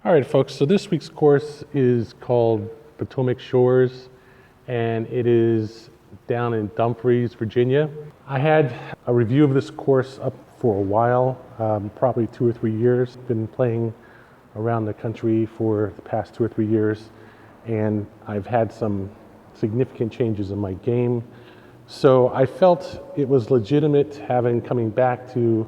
All right, folks, so this week's course is called Potomac Shores, and it is down in Dumfries, Virginia. I had a review of this course up for a while, probably 2 or 3 years. Been playing around the country for the past 2 or 3 years, and I've had some significant changes in my game. So I felt it was legitimate coming back to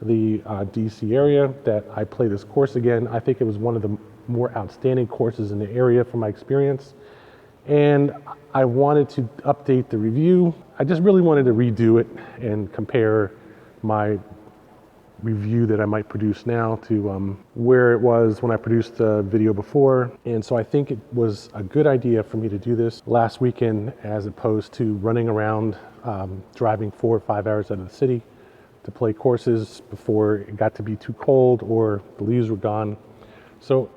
the DC area that I play this course again. I think it was one of the more outstanding courses in the area from my experience. And I wanted to update the review. I just really wanted to redo it and compare my review that I might produce now to where it was when I produced the video before. And so I think it was a good idea for me to do this last weekend as opposed to running around driving 4 or 5 hours out of the city to play courses before it got to be too cold or the leaves were gone. So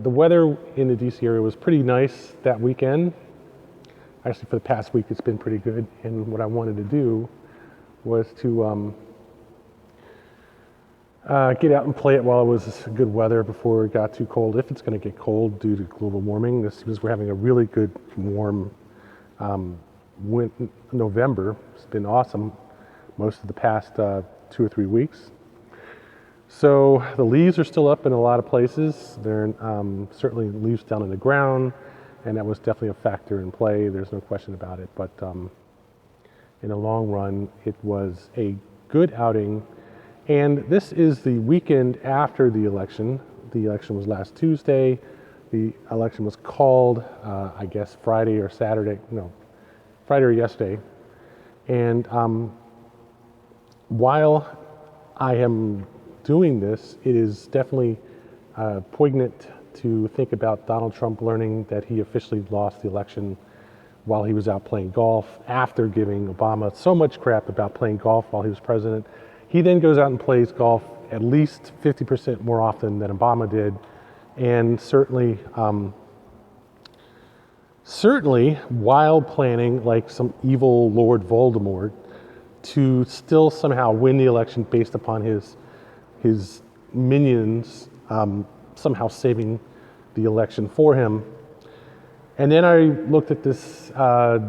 the weather in the DC area was pretty nice that weekend. Actually, for the past week, it's been pretty good. And what I wanted to do was to get out and play it while it was good weather before it got too cold. If it's going to get cold due to global warming, this is we're having a really good warm November. It's been awesome most of the past 2 or 3 weeks. So the leaves are still up in a lot of places. There are certainly leaves down in the ground, and that was definitely a factor in play. There's no question about it. But in the long run, it was a good outing. And this is the weekend after the election. The election was last Tuesday. The election was called, I guess, Friday or yesterday. And while I am doing this, it is definitely poignant to think about Donald Trump learning that he officially lost the election while he was out playing golf after giving Obama so much crap about playing golf while he was president. He then goes out and plays golf at least 50% more often than Obama did, and certainly while planning like some evil Lord Voldemort to still somehow win the election based upon his minions somehow saving the election for him. And then I looked at this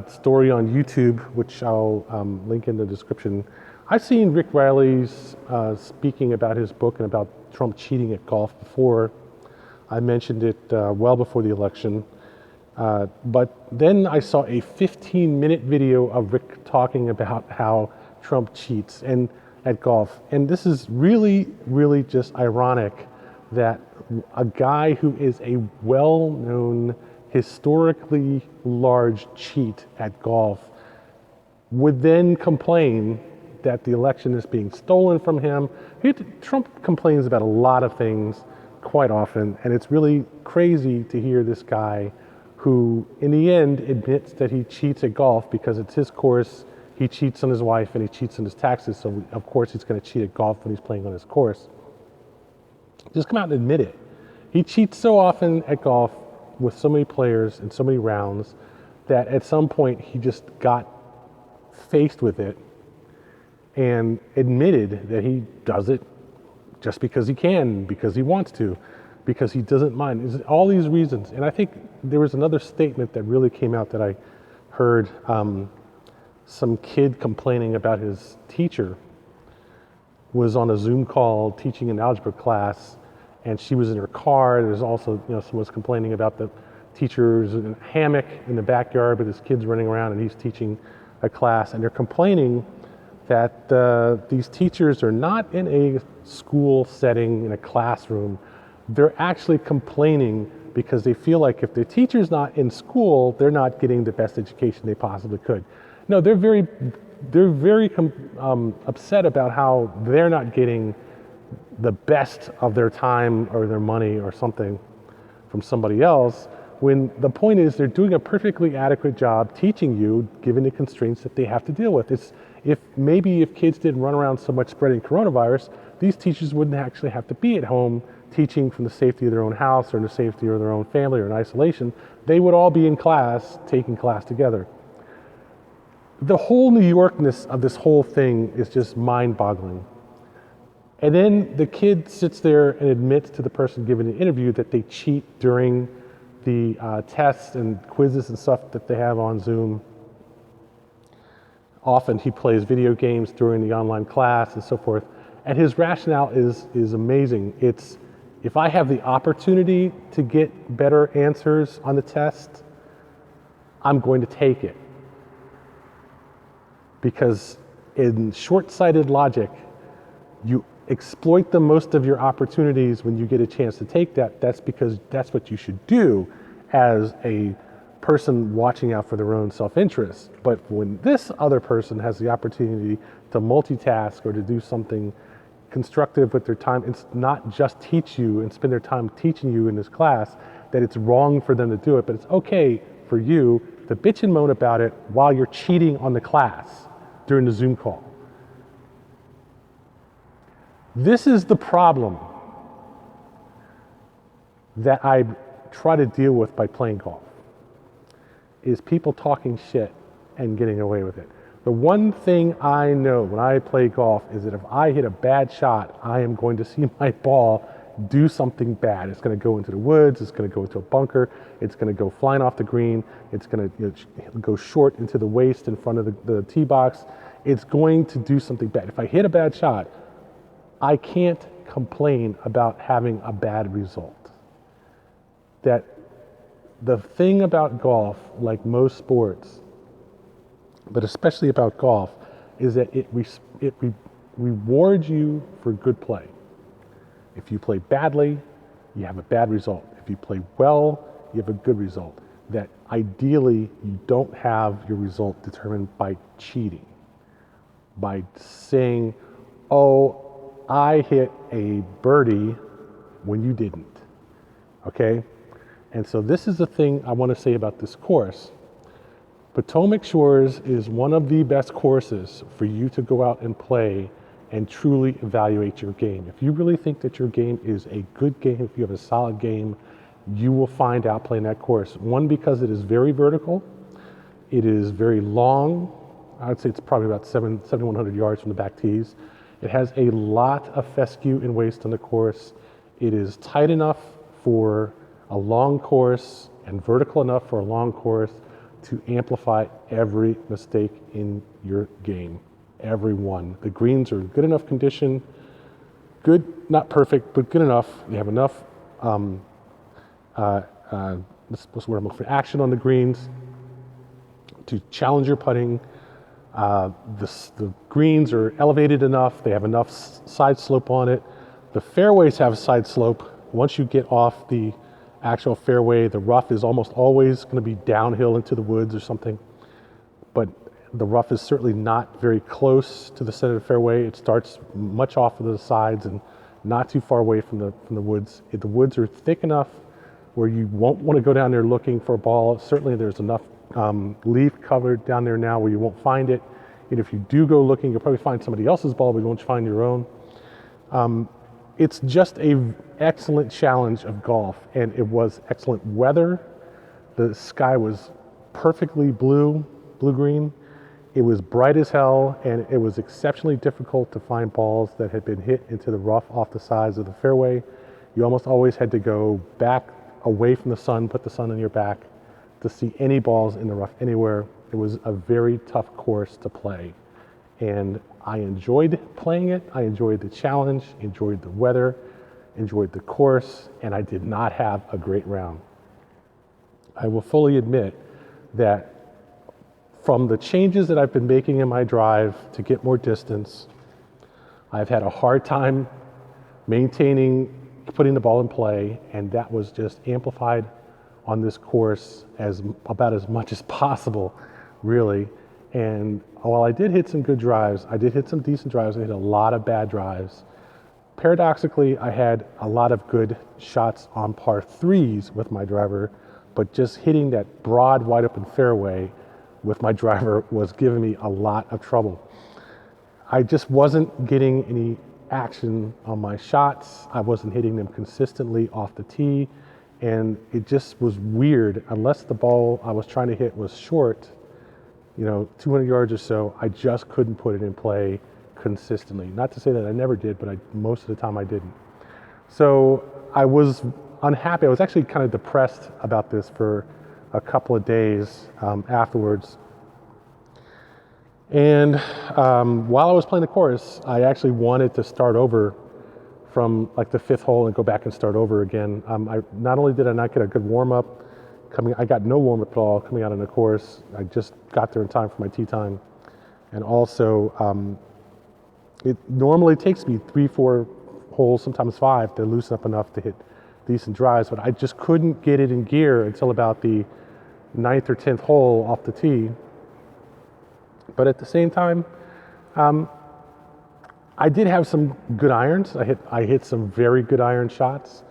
story on YouTube, which I'll link in the description. I've seen Rick Riley's speaking about his book and about Trump cheating at golf before. I mentioned it well before the election. But then I saw a 15-minute video of Rick talking about how Trump cheats and at golf. And this is really, really just ironic that a guy who is a well-known, historically large cheat at golf would then complain that the election is being stolen from him. Trump complains about a lot of things quite often, and it's really crazy to hear this guy who, in the end, admits that he cheats at golf because it's his course. He cheats on his wife and he cheats on his taxes, so of course he's going to cheat at golf when he's playing on his course. Just come out and admit it. He cheats so often at golf with so many players and so many rounds that at some point he just got faced with it and admitted that he does it just because he can, because he wants to, because he doesn't mind. It's all these reasons. And I think there was another statement that really came out that I heard. Some kid complaining about his teacher was on a Zoom call teaching an algebra class, and she was in her car. There's also, someone was complaining about the teacher's in a hammock in the backyard, but his kid's running around and he's teaching a class, and they're complaining that these teachers are not in a school setting, in a classroom. They're actually complaining because they feel like if their teacher's not in school, they're not getting the best education they possibly could. No, they're very upset about how they're not getting the best of their time or their money or something from somebody else, when the point is they're doing a perfectly adequate job teaching you, given the constraints that they have to deal with. If kids didn't run around so much spreading coronavirus, these teachers wouldn't actually have to be at home teaching from the safety of their own house or in the safety of their own family or in isolation. They would all be in class, taking class together. The whole New Yorkness of this whole thing is just mind-boggling. And then the kid sits there and admits to the person giving the interview that they cheat during the tests and quizzes and stuff that they have on Zoom. Often he plays video games during the online class and so forth. And his rationale is amazing. It's, if I have the opportunity to get better answers on the test, I'm going to take it. Because in short-sighted logic, you exploit the most of your opportunities when you get a chance to take that. That's because that's what you should do as a person watching out for their own self-interest. But when this other person has the opportunity to multitask or to do something constructive with their time, it's not just teach you and spend their time teaching you in this class, that it's wrong for them to do it, but it's okay for you to bitch and moan about it while you're cheating on the class during the Zoom call. This is the problem that I try to deal with by playing golf, is people talking shit and getting away with it. The one thing I know when I play golf is that if I hit a bad shot, I am going to see my ball do something bad. It's going to go into the woods, it's going to go into a bunker, it's going to go flying off the green, it's going to go short into the waist in front of the tee box. It's going to do something bad. If I hit a bad shot, I can't complain about having a bad result. That the thing about golf, like most sports, but especially about golf, is that it rewards you for good play. If you play badly, you have a bad result. If you play well, you have a good result. That ideally, you don't have your result determined by cheating, by saying, oh, I hit a birdie when you didn't, okay? And so this is the thing I want to say about this course. Potomac Shores is one of the best courses for you to go out and play and truly evaluate your game. If you really think that your game is a good game, if you have a solid game, you will find out playing that course. One, because it is very vertical, it is very long. I would say it's probably about 7,100 yards from the back tees. It has a lot of fescue and waste on the course. It is tight enough for a long course and vertical enough for a long course to amplify every mistake in your game, every one. The greens are in good enough condition, good, not perfect, but good enough. You have enough what's the word I'm looking for, action on the greens to challenge your putting. The greens are elevated enough, they have enough side slope on it. The fairways have a side slope. Once you get off the actual fairway, the rough is almost always going to be downhill into the woods or something. But the rough is certainly not very close to the center of the fairway. It starts much off of the sides and not too far away from the woods. If the woods are thick enough where you won't want to go down there looking for a ball. Certainly there's enough leaf cover down there now where you won't find it. And if you do go looking, you'll probably find somebody else's ball, but you won't find your own. It's just an excellent challenge of golf, and it was excellent weather. The sky was perfectly blue-green. It was bright as hell, and it was exceptionally difficult to find balls that had been hit into the rough off the sides of the fairway. You almost always had to go back away from the sun, put the sun on your back to see any balls in the rough anywhere. It was a very tough course to play, and I enjoyed playing it. I enjoyed the challenge, enjoyed the weather, enjoyed the course, and I did not have a great round. I will fully admit that from the changes that I've been making in my drive to get more distance, I've had a hard time maintaining, putting the ball in play, and that was just amplified on this course about as much as possible, really. And while I did hit some good drives, I did hit some decent drives, I hit a lot of bad drives. Paradoxically, I had a lot of good shots on par threes with my driver, but just hitting that broad, wide open fairway with my driver was giving me a lot of trouble. I just wasn't getting any action on my shots. I wasn't hitting them consistently off the tee, and it just was weird. Unless the ball I was trying to hit was short, 200 yards or so, I just couldn't put it in play consistently. Not to say that I never did, but most of the time I didn't. So I was unhappy. I was actually kind of depressed about this for a couple of days afterwards. And while I was playing the course, I actually wanted to start over from like the 5th hole and go back and start over again. Not only did I not get a good warm-up, I got no warm-up at all coming out on the course. I just got there in time for my tee time. And also, it normally takes me 3-4 holes, sometimes 5, to loosen up enough to hit decent drives, but I just couldn't get it in gear until about the 9th or 10th hole off the tee. But at the same time, I did have some good irons. I hit some very good iron shots,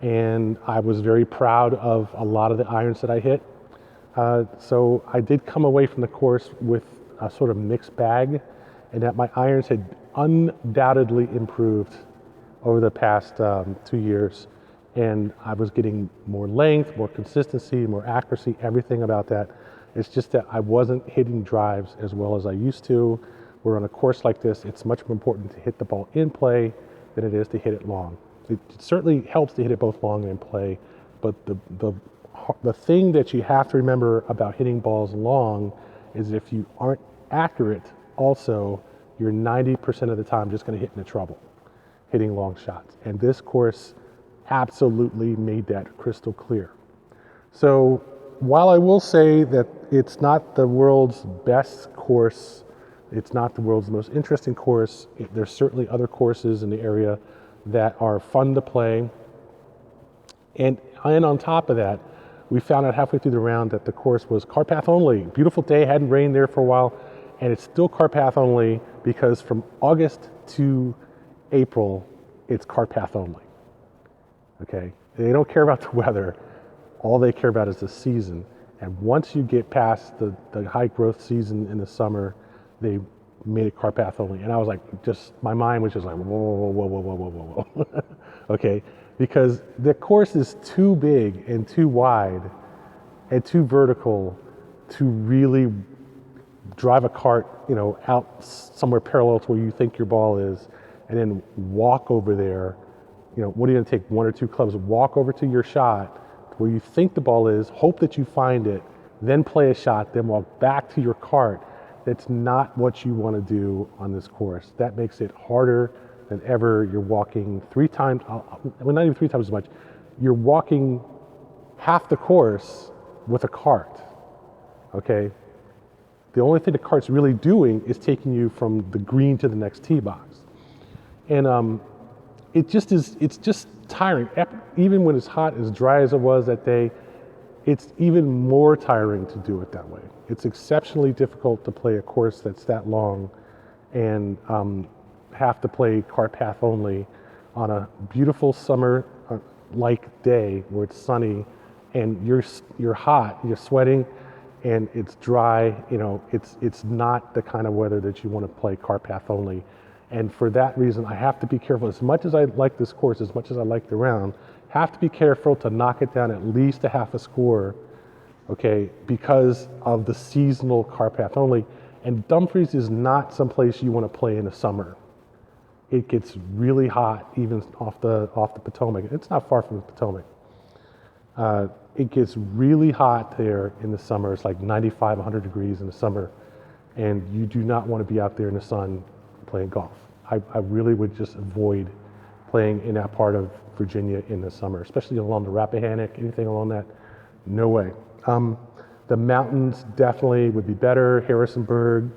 and I was very proud of a lot of the irons that I hit. So I did come away from the course with a sort of mixed bag, and that my irons had undoubtedly improved over the past 2 years. And I was getting more length, more consistency, more accuracy, everything about that. It's just that I wasn't hitting drives as well as I used to. We're on a course like this, it's much more important to hit the ball in play than it is to hit it long. It certainly helps to hit it both long and in play, but the thing that you have to remember about hitting balls long is if you aren't accurate, also, you're 90% of the time just going to hit into trouble hitting long shots. And this course absolutely made that crystal clear. So while I will say that it's not the world's best course, it's not the world's most interesting course, there's certainly other courses in the area that are fun to play. And on top of that, we found out halfway through the round that the course was cart path only. Beautiful day, hadn't rained there for a while, and it's still cart path only because from August to April, it's cart path only. Okay, they don't care about the weather. All they care about is the season. And once you get past the high growth season in the summer, they made it cart path only. And I was like, my mind was just like, whoa, whoa, whoa, whoa, whoa, whoa, whoa. Okay, because the course is too big and too wide and too vertical to really drive a cart, out somewhere parallel to where you think your ball is, and then walk over there. What are you going to take? 1 or 2 clubs, walk over to your shot where you think the ball is, hope that you find it, then play a shot, then walk back to your cart. That's not what you want to do on this course. That makes it harder than ever. You're walking 3 times, well, not even 3 times as much. You're walking half the course with a cart, okay? The only thing the cart's really doing is taking you from the green to the next tee box. And it's just tiring. Even when it's hot, as dry as it was that day, it's even more tiring to do it that way. It's exceptionally difficult to play a course that's that long and have to play cart path only on a beautiful summer-like day where it's sunny and you're hot, you're sweating, and it's dry. It's not the kind of weather that you want to play cart path only. And for that reason, I have to be careful. As much as I like this course, as much as I like the round, have to be careful to knock it down at least a half a score, okay, because of the seasonal cart path only. And Dumfries is not someplace you want to play in the summer. It gets really hot, even off the Potomac. It's not far from the Potomac. It gets really hot there in the summer. It's like 95, 100 degrees in the summer. And you do not want to be out there in the sun playing golf. I really would just avoid playing in that part of Virginia in the summer, especially along the Rappahannock, anything along that, no way. The mountains definitely would be better. Harrisonburg,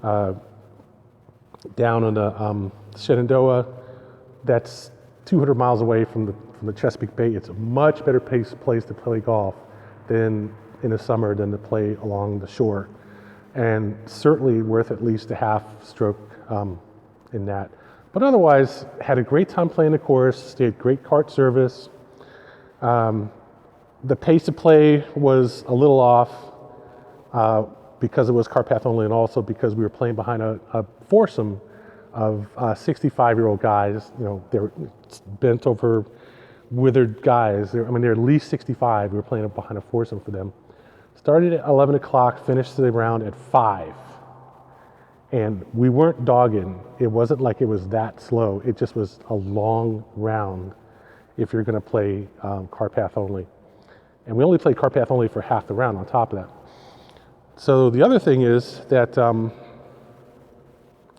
down on the Shenandoah, that's 200 miles away from the Chesapeake Bay. It's a much better place to play golf than in the summer than to play along the shore. And certainly worth at least a half stroke in that. But otherwise, had a great time playing the course, stayed great cart service. The pace of play was a little off because it was cart path only, and also because we were playing behind a foursome of 65-year-old guys. They were bent over, withered guys. They're at least 65. We were playing behind a foursome for them. Started at 11 o'clock, finished the round at 5. And we weren't dogging. It wasn't like it was that slow. It just was a long round if you're going to play car path only. And we only played car path only for half the round on top of that. So the other thing is that, what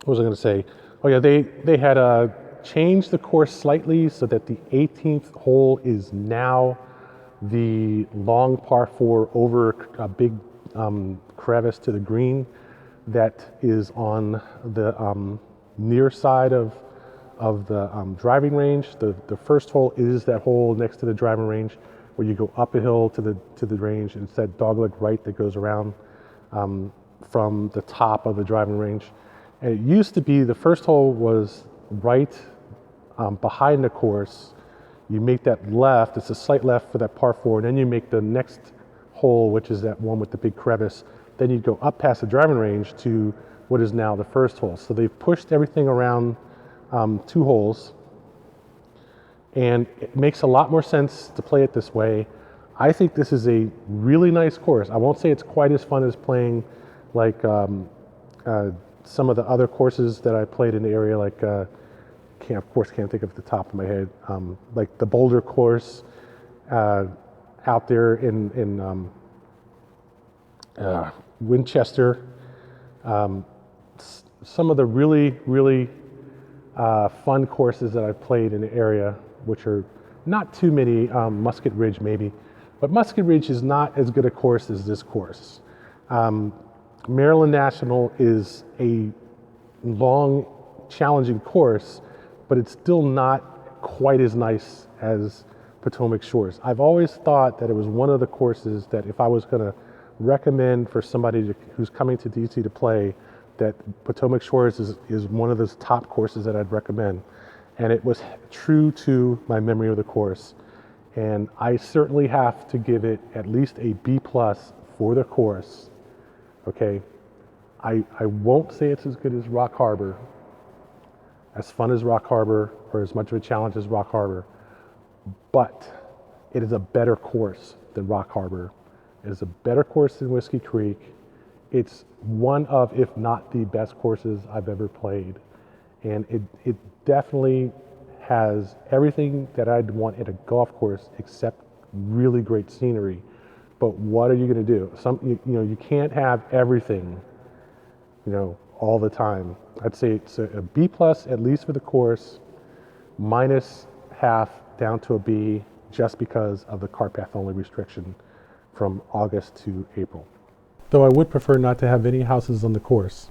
was I going to say? Oh yeah, they had changed the course slightly so that the 18th hole is now the long par 4 over a big crevice to the green that is on the near side of the driving range. The first hole is that hole next to the driving range where you go up a hill to the range, and it's that dogleg right that goes around from the top of the driving range. And it used to be the first hole was right behind the course. You make that left, it's a slight left for that par 4, and then you make the next hole, which is that one with the big crevice. Then you go up past the driving range to what is now the first hole. So they've pushed everything around 2 holes, and it makes a lot more sense to play it this way. I think this is a really nice course. I won't say it's quite as fun as playing like some of the other courses that I played in the area, like of course can't think of the top of my head, like the Boulder course out there in Winchester. Some of the really fun courses that I've played in the area, which are not too many, Musket Ridge maybe, but Musket Ridge is not as good a course as this course. Maryland National is a long, challenging course, but it's still not quite as nice as Potomac Shores. I've always thought that it was one of the courses that if I was going to recommend for somebody who's coming to DC to play, that Potomac Shores is one of those top courses that I'd recommend. And it was true to my memory of the course. And I certainly have to give it at least a B+ for the course. Okay, I won't say it's as good as Rock Harbor, as fun as Rock Harbor, or as much of a challenge as Rock Harbor, but it is a better course than Rock Harbor. It is a better course than Whiskey Creek. It's one of, if not the best courses I've ever played. And it definitely has everything that I'd want in a golf course except really great scenery. But what are you going to do? You can't have everything, all the time. I'd say it's a B+ at least for the course, -half down to a B, just because of the car path only restriction from August to April. Though I would prefer not to have any houses on the course.